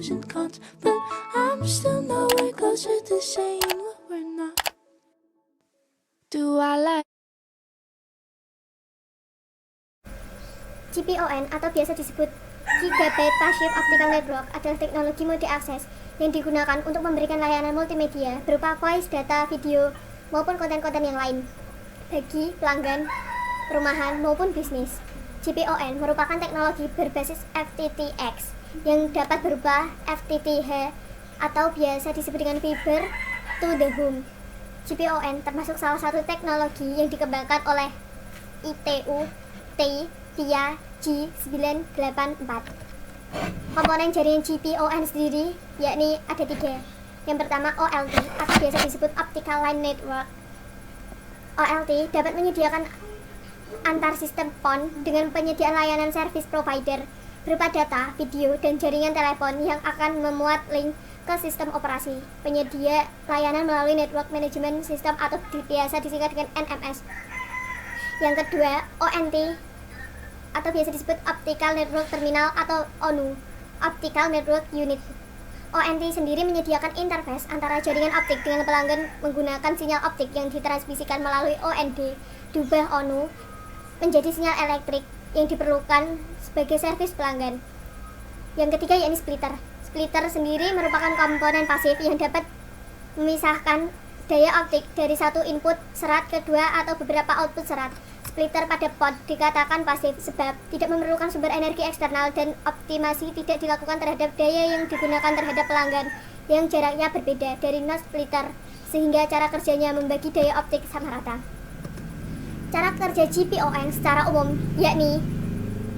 pros and cons, but I'm still nowhere closer to saying what we're not. Do I like GPON atau biasa disebut Gigabit Passive Optical Network adalah teknologi multi-akses yang digunakan untuk memberikan layanan multimedia berupa voice, data, video, maupun konten-konten yang lain bagi pelanggan, perumahan, maupun bisnis. GPON merupakan teknologi berbasis FTTX yang dapat berubah FTTH atau biasa disebut dengan Fiber to the Home. GPON termasuk salah satu teknologi yang dikembangkan oleh ITU TIA G984. Komponen jaringan GPON sendiri yakni ada 3. Yang pertama OLT atau biasa disebut Optical Line Network. OLT dapat menyediakan antar sistem PON dengan penyediaan layanan service provider berupa data, video, dan jaringan telepon yang akan memuat link ke sistem operasi. Penyedia layanan melalui Network Management System atau biasa disingkat dengan NMS. Yang kedua, ONT atau biasa disebut Optical Network Terminal atau ONU, Optical Network Unit. ONT sendiri menyediakan interface antara jaringan optik dengan pelanggan menggunakan sinyal optik yang ditransmisikan melalui OND diubah ONU menjadi sinyal elektrik yang diperlukan sebagai servis pelanggan. Yang ketiga yakni splitter. Splitter sendiri merupakan komponen pasif yang dapat memisahkan daya optik dari satu input serat ke dua atau beberapa output serat. Splitter pada pod dikatakan pasif sebab tidak memerlukan sumber energi eksternal dan optimasi tidak dilakukan terhadap daya yang digunakan terhadap pelanggan yang jaraknya berbeda dari non splitter, sehingga cara kerjanya membagi daya optik sama rata. Cara kerja GPON secara umum yakni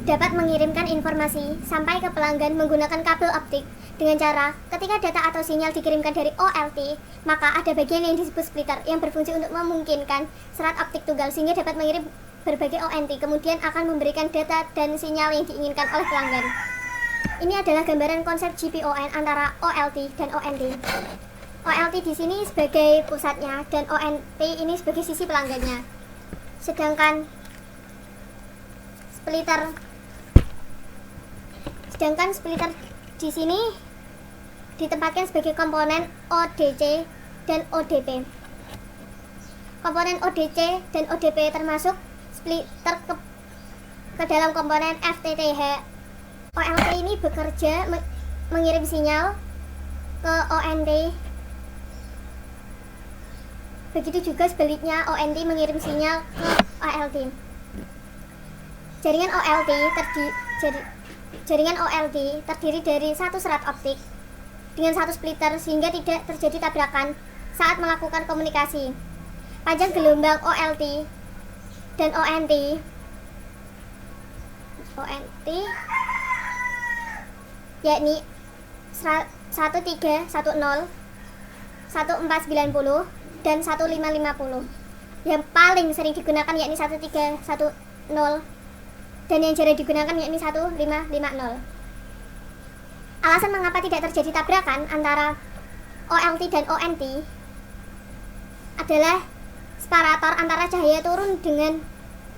dapat mengirimkan informasi sampai ke pelanggan menggunakan kabel optik dengan cara ketika data atau sinyal dikirimkan dari OLT, maka ada bagian yang disebut splitter yang berfungsi untuk memungkinkan serat optik tunggal sehingga dapat mengirim berbagai ONT, kemudian akan memberikan data dan sinyal yang diinginkan oleh pelanggan. Ini adalah gambaran konsep GPON antara OLT dan ONT. OLT di sini sebagai pusatnya dan ONT ini sebagai sisi pelanggannya. Sedangkan splitter di sini ditempatkan sebagai komponen ODC dan ODP. Komponen ODC dan ODP termasuk splitter ke dalam komponen FTTH. OLT ini bekerja mengirim sinyal ke ONT. Begitu juga sebaliknya ONT mengirim sinyal ke OLT. Jaringan OLT terdiri dari satu serat optik dengan satu splitter sehingga tidak terjadi tabrakan saat melakukan komunikasi. Panjang gelombang OLT dan ONT yakni 1310, 1490 dan 1550. Yang paling sering digunakan yakni 1310 dan yang jarang digunakan yakni 1550. Alasan mengapa tidak terjadi tabrakan antara OLT dan ONT adalah separator antara cahaya turun dengan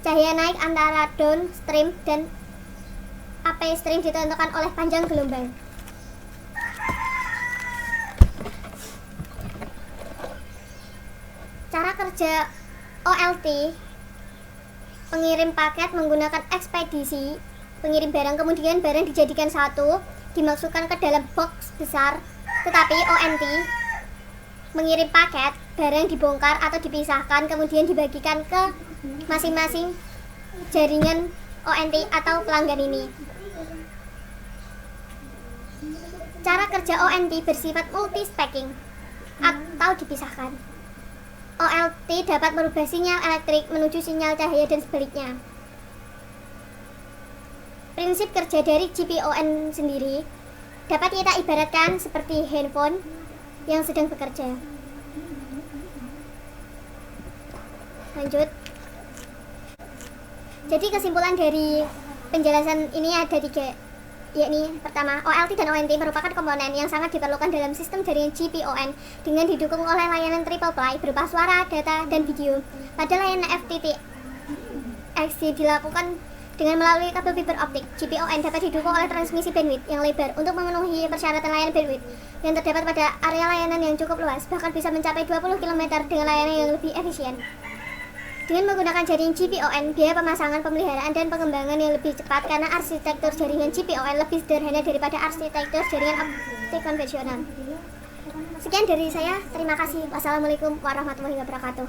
cahaya naik antara downstream dan upstream ditentukan oleh panjang gelombang. Cara kerja OLT: pengirim paket menggunakan ekspedisi pengirim barang, kemudian barang dijadikan satu dimasukkan ke dalam box besar. Tetapi ONT mengirim paket, barang dibongkar atau dipisahkan kemudian dibagikan ke masing-masing jaringan ONT atau pelanggan ini. Cara kerja ONT bersifat multi-stacking atau dipisahkan. OLT dapat merubah sinyal elektrik menuju sinyal cahaya dan sebaliknya. Prinsip kerja dari GPON sendiri dapat kita ibaratkan seperti handphone yang sedang bekerja. Lanjut. Jadi kesimpulan dari penjelasan ini ada 3, yakni pertama, OLT dan ONT merupakan komponen yang sangat diperlukan dalam sistem jaringan GPON dengan didukung oleh layanan triple play berupa suara, data, dan video. Pada layanan FTTX dilakukan Dengan melalui kabel fiber optik, GPON dapat didukung oleh transmisi bandwidth yang lebar untuk memenuhi persyaratan layanan bandwidth yang terdapat pada area layanan yang cukup luas, bahkan bisa mencapai 20 km dengan layanan yang lebih efisien. Dengan menggunakan jaring GPON, biaya pemasangan, pemeliharaan, dan pengembangan yang lebih cepat karena arsitektur jaringan GPON lebih sederhana daripada arsitektur jaringan optik konvensional. Sekian dari saya, terima kasih. Wassalamualaikum warahmatullahi wabarakatuh.